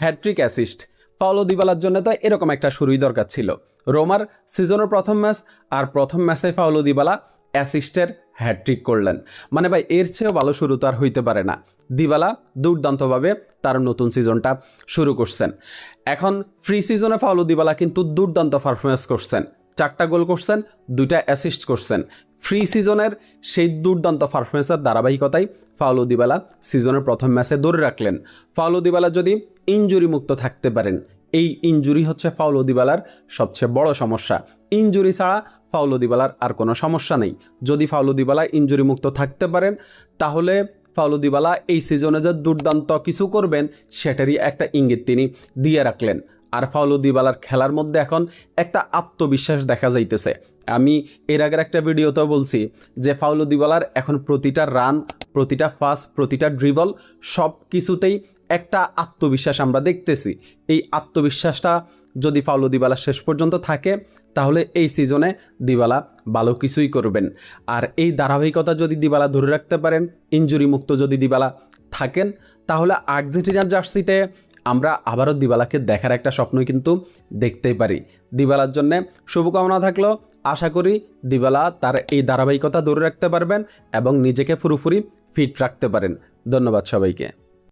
Hat trick assist. Paulo দিবালার জন্য তো এরকম একটা শুরুই দরকার ছিল। রোমার সিজনের প্রথম ম্যাচ, আর প্রথম ম্যাচে পাওলো দিবালা অ্যাসিস্টের হ্যাট্রিক করলেন। মানে ভাই এর চেয়েও ভালো শুরু তো আর হইতে পারে না। দিবালা দুর্দান্তভাবে তার নতুন সিজনটা শুরু করছেন। এখন ফ্রি সিজনে পাওলো দিবালা কিন্তু দুর্দান্ত পারফরমেন্স করছেন, 4টা গোল করছেন, 2টা অ্যাসিস্ট করছেন। ফ্রি সিজনের সেই দুর্দান্ত পারফরমেন্সের ধারাবাহিকতায় পাওলো দিবালা সিজনের প্রথম ম্যাচে ধরে রাখলেন। পাওলো দিবালা যদি ইনজুরি মুক্ত থাকতে পারেন, এই ইনজুরি হচ্ছে পাওলো দিবালার সবচেয়ে বড় সমস্যা। ইনজুরি ছাড়া পাওলো দিবালার আর কোনো সমস্যা নেই। যদি পাওলো দিবালা ইনজুরি মুক্ত থাকতে পারেন, তাহলে পাওলো দিবালা এই সিজনে যে দুর্দান্ত কিছু করবেন সেটারই একটা ইঙ্গিত তিনি দিয়ে রাখলেন। আর পাওলো দিবালার খেলার মধ্যে এখন একটা আত্মবিশ্বাস দেখা যাইতেছে। আমি এর আগের একটা ভিডিওতেও বলছি যে পাওলো দিবালার এখন প্রতিটা রান, প্রতিটা পাস, প্রতিটা ড্রিবল সব কিছুতেই একটা আত্মবিশ্বাস আমরা দেখতেছি। এই আত্মবিশ্বাসটা যদি পাওলো দিবালা শেষ পর্যন্ত থাকে, তাহলে এই সিজনে দিবালা ভালো কিছুই করবেন। আর এই ধারাবাহিকতা যদি দিবালা ধরে রাখতে পারেন, ইনজুরি মুক্ত যদি দিবালা থাকেন, তাহলে আর্জেন্টিনার জার্সিতে আমরা আবারও দিবালাকে দেখার একটা স্বপ্নই কিন্তু দেখতেই পারি। দিবালার জন্যে শুভকামনা থাকলো। আশা করি দিবালা তার এই ধারাবাহিকতা ধরে রাখতে পারবেন এবং নিজেকে পুরোপুরি ফিট রাখতে পারেন। ধন্যবাদ সবাইকে।